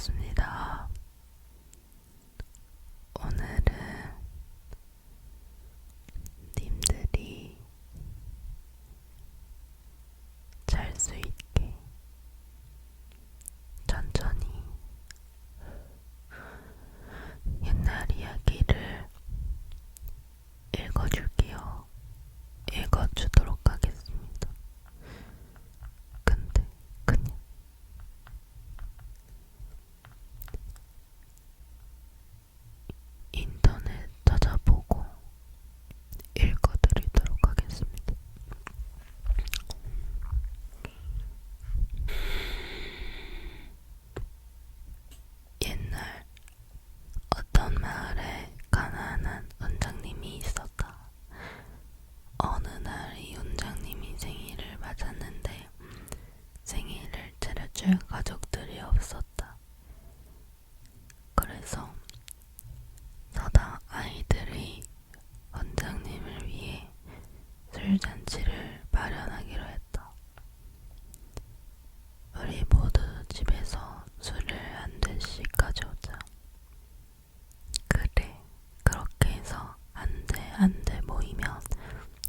반갑습니다. 오늘은 님들이 잘 수 있게 천천히 옛날 이야기를 읽어주도록 하겠습니다. 근데 그냥 인터넷 찾아보고 읽어드리도록 하겠습니다. 옛날 어떤 마을에 가난한 원장님이 있었다. 어느 날 이 원장님이 생일을 맞았는데 생일을 차려줄 가족들이 없었다. 그래서 서당 아이들이 원장님을 위해 술잔치를 마련하기로 했다. 우리 모두 집에서 술을 한 잔씩 가져오자. 그래, 그렇게 해서 한 대 모이면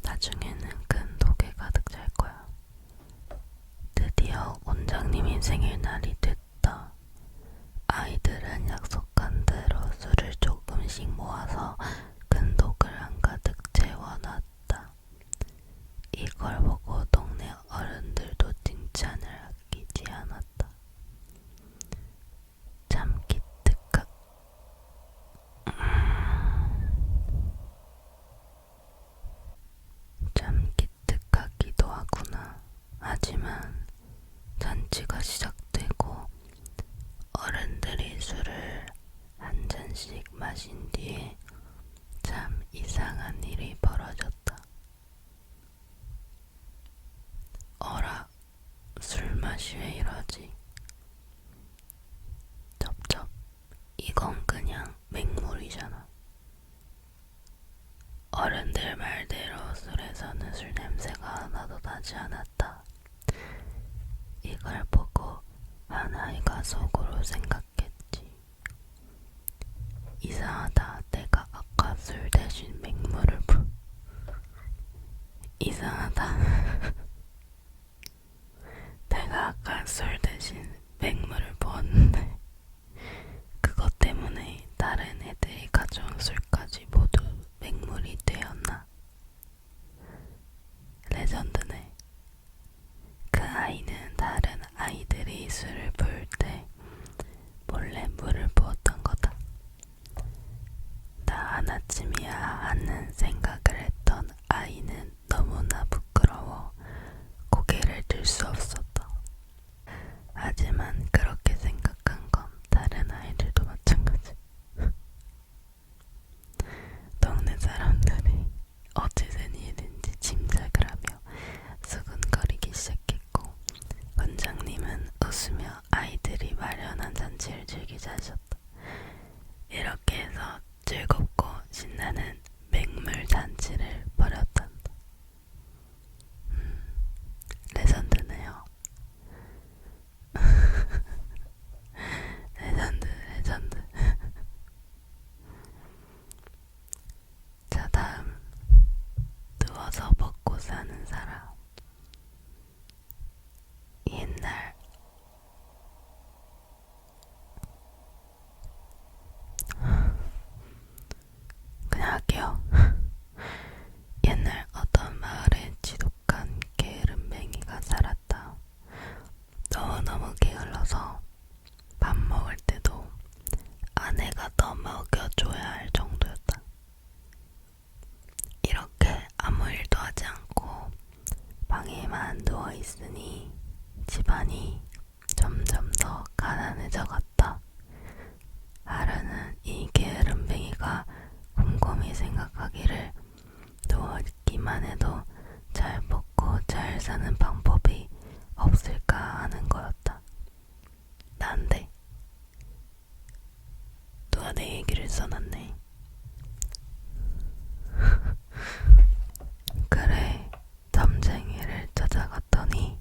나중에는 큰 독에 가득 찰 거야. 드디어 원장님이 생일날이 됐다. 아이들은 약속한 대로 술을 조금씩 모아서 큰 독을 한가득 채워놨다. 이걸 보고 동네 어른들도 칭찬을 아끼지 않았다. 참 기특하기도 하구나. 하지만 잔치가 시작되고 어른들이 술을 한 잔씩 마신 뒤에 참 이상한 일이 벌어졌다. 어라, 술 맛이 왜 이러지? 쩝쩝, 이건 그냥 맹물이잖아. 어른들 말대로 술에서는 술 냄새가 하나도 나지 않았다. 이걸 보고 한 아이가 속으로 생각했지. 이상하다. 내가 아까 술 대신 이상하다. 내가 아까 술 대신 맹물을 부었는데 그것 때문에 다른 애들이 가져온 술까지 모두 맹물이 되었나? 레전드네. 그 아이는 다른 아이들이 술을 부을 때 몰래 물을 부었던 거다. 나 하나쯤이야 하는 생각을 했던 아이는 너무나 부끄러워 고개를 들 수 없었다. 하지만 그렇게 생각한 건 다른 아이들도 마찬가지. 동네 사람들이 어찌 된 일인지 짐작을 하며 수근거리기 시작했고 원장님은 웃으며 아이들이 마련한 잔치를 즐기자 하셨다. 이렇게 해서 즐겁고 신나는 맹물 잔치를 벌였단다. 레전드네요. 레전드. 자, 다음. 누워서 먹고 사는 사람. 옛날 그냥 할게요. 옛날 어떤 마을에 지독한 게으름뱅이가 살았다. 너무너무 게을러서 밥 먹을 때도 아내가 더 먹여줘야 할 정도였다. 이렇게 아무 일도 하지 않고 방에만 누워있으니 집안이 점점 더 가난해져 갔다. 하루는 이 게으름뱅이가 곰곰이 생각하기를 누워있기만 해도 잘 먹고 잘 사는 방법이 없을까 하는 거였다. 난데 누가 내 얘기를 써놨네. 그래, 점쟁이를 찾아갔더니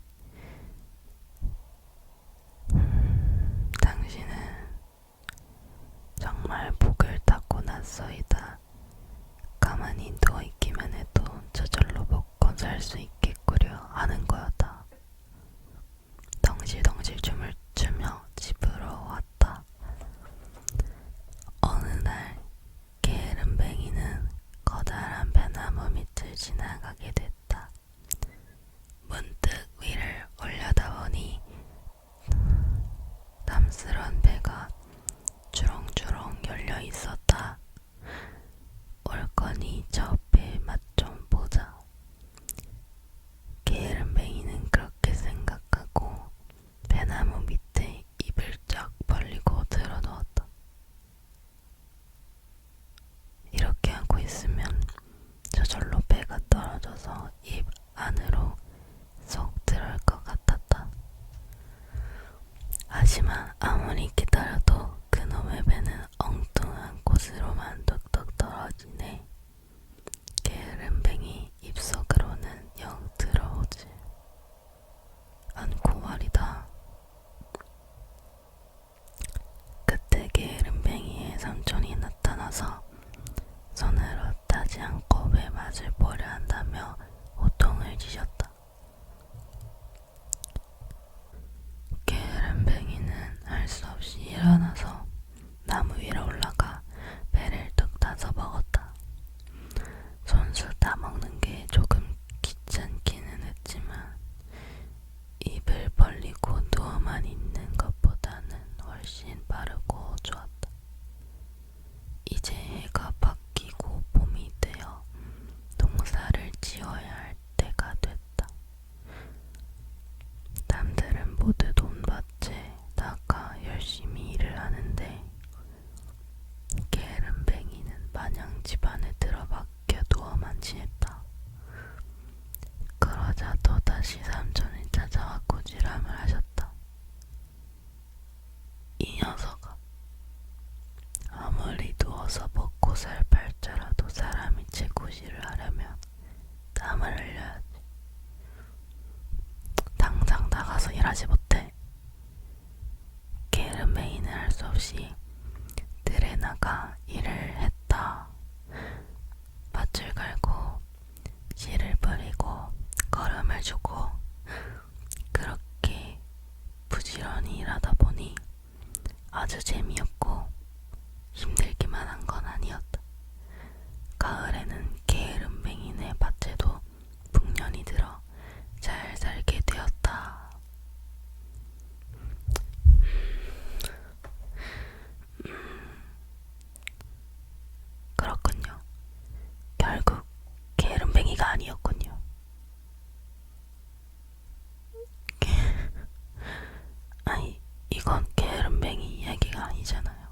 당신은 누워있기만 해도 저절로 먹고 살 수 있겠구려 하는 거였다. 덩실덩실 춤을 추며 집으로 왔다. 어느 날 게으름뱅이는 커다란 배나무 밑을 지나가게 됐다. 문득 위를 올려다보니 탐스런 배가 주렁주렁 열려 있었다. 올 거니 저 배 맛 좀 보자. 게으름뱅이는 그렇게 생각하고 배나무 밑에 입을 쫙 벌리고 들어누웠다. 이렇게 하고 있으면 저절로 배가 떨어져서 입 안으로 쏙 들어올 것 같았다. 하지만 아무리 기다려도 그놈의 배는 엉뚱한 곳으로만 뚝뚝 떨어지네. 게으름뱅이 입속으로는 영 들어오지 않고 말이다. 그때 게으름뱅이의 삼촌이 나타나서 손으로 타지 않고 배 맛을 보려 한다며 호통을 치셨다. 게으름뱅이는 할 수 없이 일어나서 나무 위로 올라가 배를 뚝 따서 먹었다. 손수 따먹는 게 조금 귀찮기는 했지만 입을 벌리고 누워만 있는 것보다는 훨씬 빠르고 좋았다. 이제 해가 바뀌고 봄이 되어 농사를 지어야 할 때가 됐다. 남들은 모두 논밭에 나가 열심히 일을 하는데 게으름뱅이는 마냥 집안에 들어박혀 누워만 지냈다. 그러자 또다시 삼촌이 찾아와 꾸지람을 하셨다. 이 녀석아, 아무리 누워서 먹고 살 팔자라도 사람이 재구시를 하려면 땀을 흘려야지. 당장 나가서 일하지 못해. 게으름뱅이는 할 수 없이 들에 나가 일을 했다. 밭을 갈고 씨를 뿌리고 거름을 주고 그렇게 부지런히 일하다 보니 아주 재미없고 힘들기만 한 건 아니었다. 가을에는 게으름뱅이네 밭에도 풍년이 들어 잘 살게 되었다. 그렇군요. 결국 게으름뱅이가 아니었군요. 아니, 이건 게으름뱅이 이야기가 아니잖아요.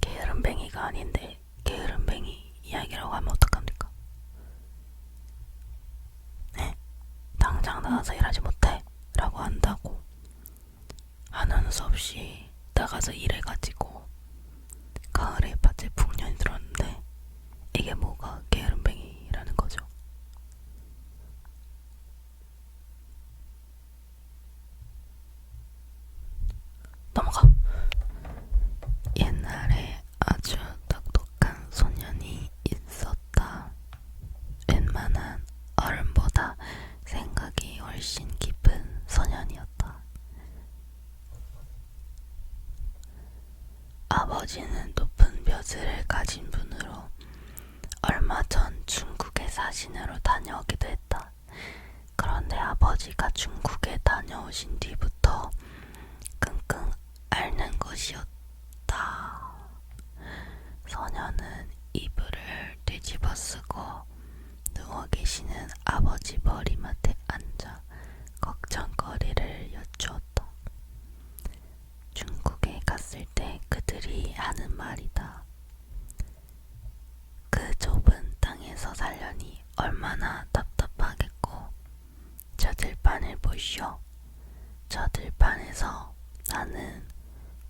게으름뱅이가 아닌데 게으름뱅이 이야기라고 하면 어떡합니까? 네? 당장 나가서 일하지 못해 라고 한다고 하는 수 없이 나가서 일해가지고 가을에 밭에 풍년이 들었는데 이게 뭐가 게으름뱅이라는 거죠? 넘어가. 옛날에 아주 똑똑한 소년이 있었다. 웬만한 어른보다 생각이 훨씬 깊은 소년이었다. 아버지는 높은 벼슬을 가진 분으로 얼마 전 중국에 사신으로 다녀오기도 했다. 그런데 아버지가 중국에 다녀오신 뒤부터 끙끙 앓는 것이었다. 소녀는 이불을 뒤집어 쓰고 누워 계시는 아버지 머리맡에 앉아 걱정거리를 여쭈었다. 중국에 갔을 때 그들이 하는 말이다. 그 좁은 땅에서 살려니 얼마나 답답하겠고, 저 들판을 보시오. 저 들판에서 나는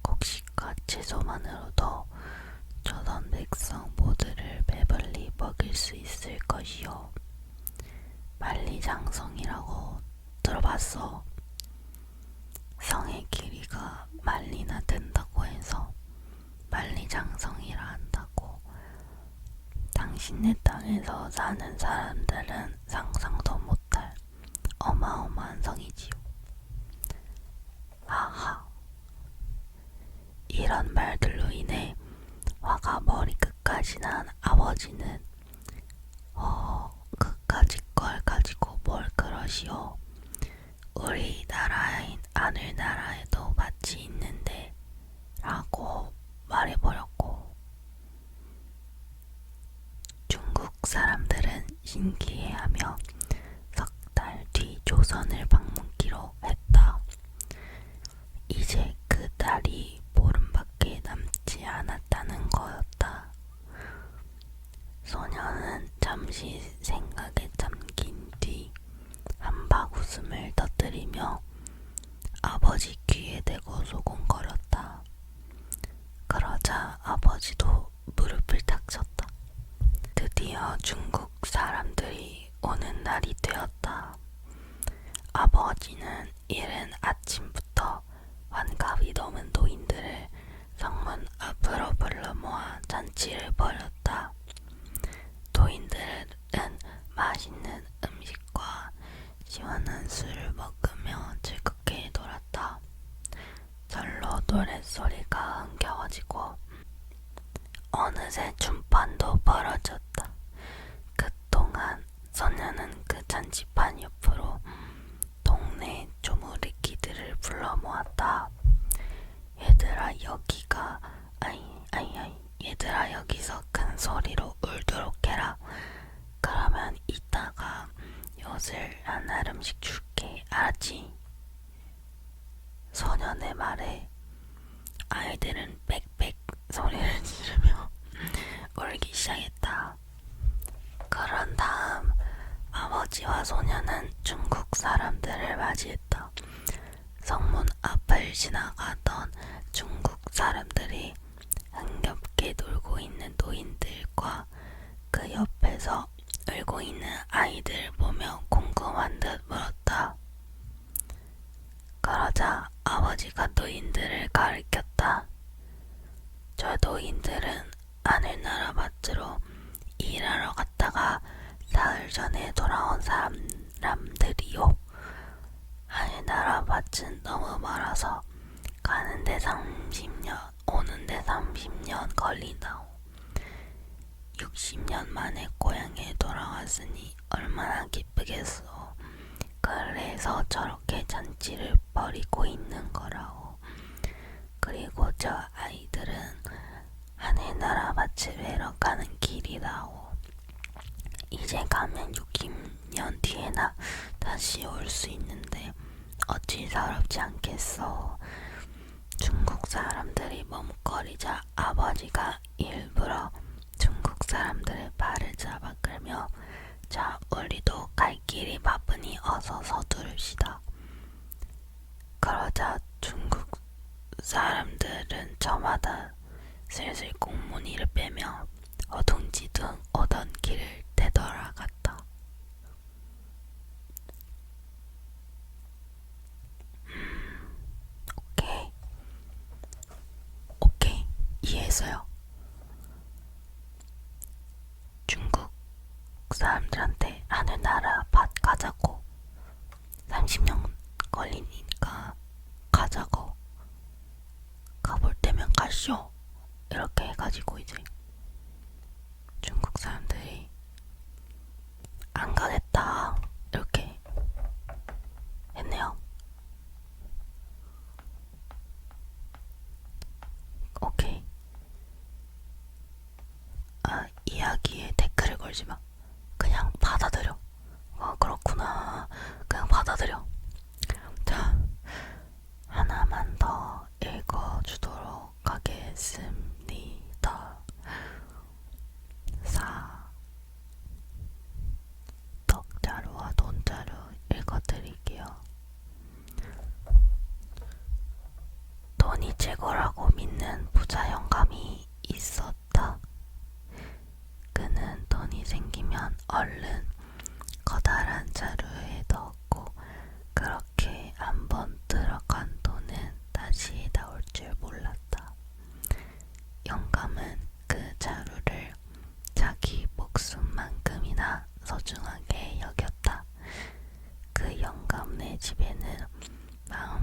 곡식과 채소만으로도 조선 백성 모두를 배불리 먹일 수 있을 것이요. 만리장성이라고 들어봤어. 성의 길이가 만리나 된다고 해서 만리장성이라 한다고. 당신네 땅에서 사는 사람들은 상상도 못할 어마어마한 성이지요. 하하. 이런 말들로 인해 화가 머리끝까지 난 아버지는 그까짓 걸 가지고 뭘 그러시오. 우리 나라인 하늘나라에도 밭이 있는데 라고 말해버렸고, 중국 사람들은 신기해하며 석 달 뒤 조선을 방문기로 했다. 이제 그 달이 보름밖에 남지 않았다는 거였다. 소녀는 잠시 생각에 잠긴 뒤 한박 웃음을 터뜨리며 아버지 귀에 대고 소곤거렸다. 그러자 아버지도 무릎을 탁 쳤다. 드디어 중국 사람들이 오는 날이 되었다. 아버지는 이른 아침부터 환갑이 넘은 노인들을 성문 앞으로 불러 모아 잔치를 벌였다. 노인들은 맛있는 음식과 시원한 술을 먹으며 즐겁게 놀았다. 절로 노랫소리가 흥겨워지고 어느새 춤판도 벌어졌다. 그동안 소녀는 그 잔치판 옆으로 동네 조무리끼들을 불러 모았다. 얘들아 여기가 얘들아 여기서 큰 소리로 울도록 해라. 그러면 이따가 요술 한 알음씩 줄게. 알았지? 소년의 말에 아이들은 빽빽 소리를 지르며 울기 시작했다. 그런 다음 아버지와 소녀는 중국 사람들을 맞이했다. 성문 앞을 지나가던 중국 사람들이 흥겹게 놀고 있는 노인들과 그 옆에서 울고 있는 아이들을 보며 궁금한 듯 물었다. 그러자 아버지가 노인들을 가리켰다. 저 노인들은 하늘나라 밭으로 일하러 갔다가 사흘 전에 돌아온 사람들이요. 하늘나라 밭은 너무 멀어서 가는데 30년, 오는데 30년 걸린다오. 60년 만에 고향에 돌아왔으니 얼마나 기쁘겠소. 그래서 저렇게 잔치를 벌이고 있는 거라오. 그리고 저 아이들은 하늘나라 밭을 베러 가는 길이라오. 이제 가면 60년 뒤에나 다시 올 수 있는데 어찌 서럽지 않겠소. 중국 사람들이 머뭇거리자 아버지가 일부러 중국 사람들의 발을 잡아 끌며 자 우리도 갈 길이 바쁘니 어서 서두릅시다. 그러자 중국 사람들은 저마다 슬슬 꽁무니를 빼며 어둥지둥 오던 길을 되돌아갔다. 오케이 이해했어요. 중국 사람들한테 하늘나라 밭 가자고, 30년 걸리니까 가자고, 가볼 때면 가쇼 이렇게 해가지고 이제 중국 사람들이 안 가겠다 이렇게 했네요. 오케이. 이야기에 댓글을 걸지마. 그냥 받아들여. 그렇구나. 그냥 받아들여. 자, 하나만 더 읽어주도록 하겠습니다. 덕자루와 돈자루 읽어드릴게요. 돈이 최고라고 믿는 부자 영감이 있었다. 그는 돈이 생긴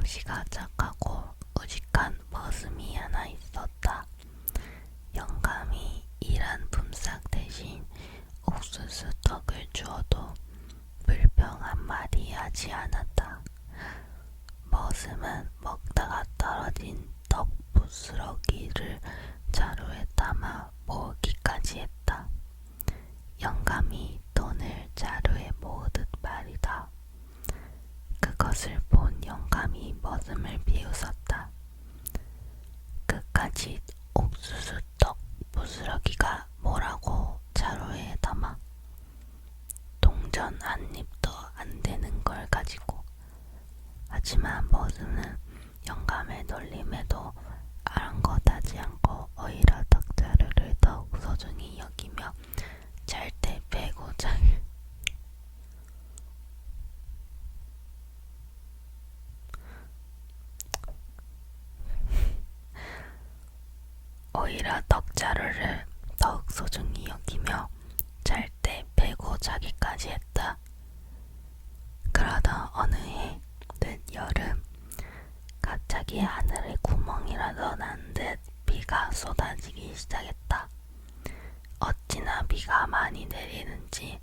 덩치가 작하고 우직한 머슴이 하나 있었다. 영감이 일한 품삯 대신 옥수수 떡을 주어도 불평 한마디 하지 않았다. 머슴은 먹다가 떨어진 떡 부스러기를 자루에 담아 모으기까지 했다. 영감이 돈을 자루에 모으듯 말이다. 그것을 본 영감이 머슴을 비웃었다. 그까짓 옥수수 떡 부스러기가 뭐라고 자루에 담아? 동전 한 입도 안 되는 걸 가지고. 하지만 머슴은 영감의 놀림에도 아랑곳하지 않고 오히려 떡자루를 더욱 소중히 여기며 잘 때 빼고 오히려 떡자루를 더욱 소중히 여기며 잘 때 빼고 자기까지 했다. 그러다 어느 해 늦여름 갑자기 하늘에 구멍이라도 난 듯 비가 쏟아지기 시작했다. 어찌나 비가 많이 내리는지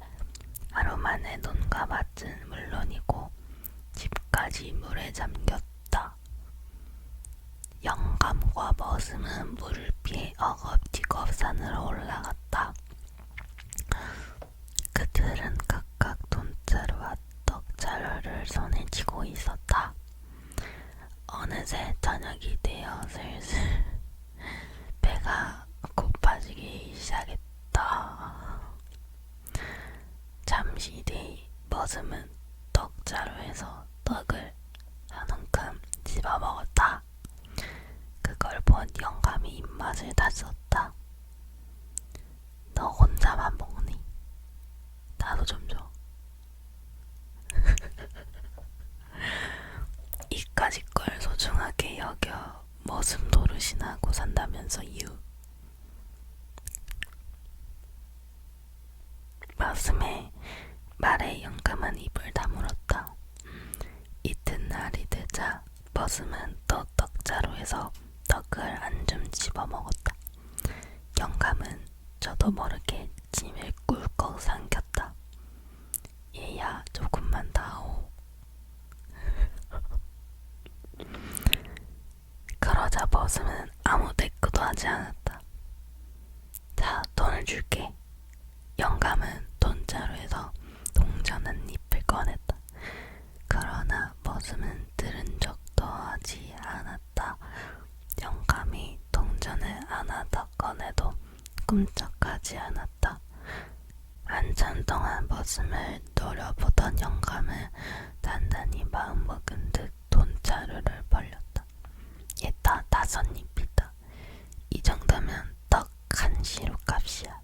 하루 만에 논과 밭은 물론이고 집까지 물에 잠겼다. 영감과 머슴은 물을 피해 어겁지겁 산으로 올라갔다. 그들은 각각 돈자루와 떡자루를 손에 쥐고 있었다. 어느새 저녁이 되어 슬슬 배가 고파지기 시작했다. 잠시 뒤 머슴은 떡자루에서 떡을 한 움큼 집어먹었다. 그걸 본 영감이 입맛을 다졌다. 너 혼자만 먹니? 나도 좀 줘. 이까짓 걸 소중하게 여겨 머슴 노릇이나 하고 산다면서 유. 머슴의 말에 영감은 입을 다물었다. 이튿날이 되자 머슴은 또 떡자루에서 떡을 한 줌 집어먹었다. 영감은 저도 모르게 침을 꿀꺽 삼켰다. 얘야 조금만 다오. 그러자 머슴은 아무 대꾸도 하지 않았다. 자, 돈을 줄게. 영감은 돈자루에서 동전 한 잎을 꺼냈다. 그러나 머슴은 들은 척도 하지 않았다. 영감이 동전을 하나 더 꺼내도 꼼짝하지 않았다. 한참 동안 머슴을 노려보던 영감은 단단히 마음먹은 듯 돈자루를 벌렸다. 얘다 5잎이다. 이 정도면 떡 한 시루 값이야.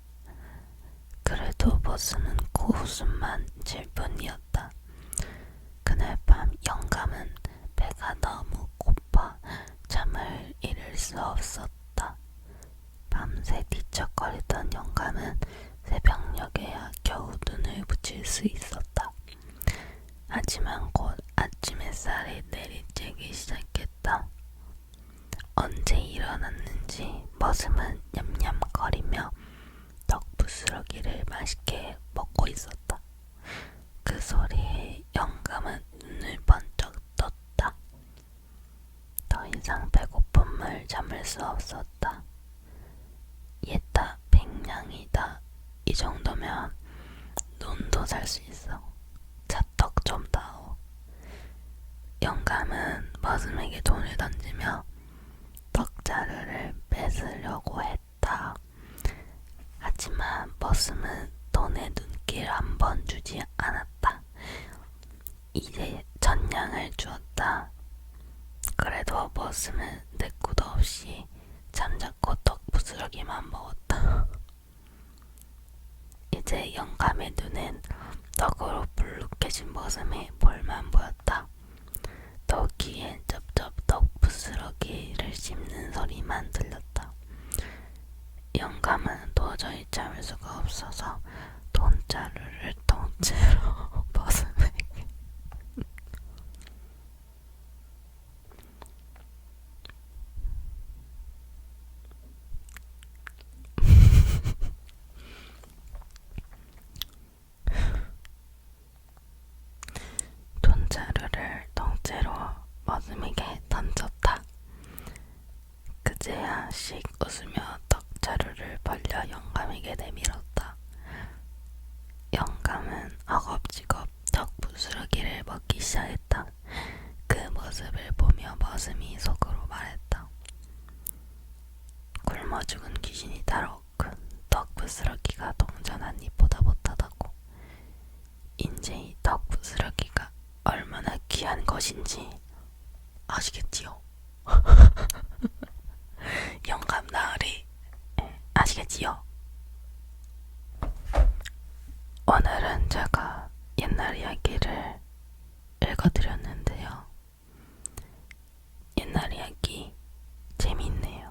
그래도 머슴은 고웃음만 칠 뿐이었다. 그날 밤 영감은 배가 너무 고파 잠을 이룰 수 없었다. 밤새 뒤척거리던 영감은 새벽녘에야 겨우 눈을 붙일 수 있었다. 하지만 곧 아침 햇살이 내리쬐기 시작했다. 언제 일어났는지 머슴은 냠냠거리며 떡 부스러기를 맛있게 먹고 있었다. 그 소리에 영감은 눈을 번쩍 떴다. 더 이상 배고픔을 참을 수 없었다. 얘다 백냥이다. 이 정도면 눈도 살 수 있어. 자, 떡 좀 다오. 영감은 머슴에게 돈을 던지며 떡자루를 뺏으려고 했다. 하지만 머슴은 돈에 눈길 한 번 주지 않았다. 이제 전냥을 주었다. 그래도 머슴은 대꾸도 없이 잠자코 떡 부스러기만 먹었다. 이제 영감의 눈엔 떡으로 불룩해진 머슴의 볼만 보였다. 또 귀엔 쩝쩝 떡 부스러기를 씹는 소리만 들렸다. 영감은 도저히 참을 수가 없어서 돈자루를 통째로 머슴에게 머슴에게 던졌다. 그제야 씩 웃으며 떡자루를 벌려 영감에게 내밀었다. 영감은 허겁지겁 떡부스러기를 먹기 시작했다. 그 모습을 보며 머슴이 속으로 말했다. 굶어 죽은 귀신이 따로 큰 떡부스러기가 동전 한 입보다 못하다고. 인제 이 떡부스러기가 얼마나 귀한 것인지 아시겠지요? 영감 나으리, 아시겠지요? 오늘은 제가 옛날 이야기를 읽어드렸는데요. 옛날 이야기 재미있네요.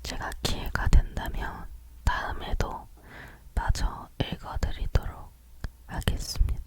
제가 기회가 된다면 다음에도 마저 읽어드리도록 하겠습니다.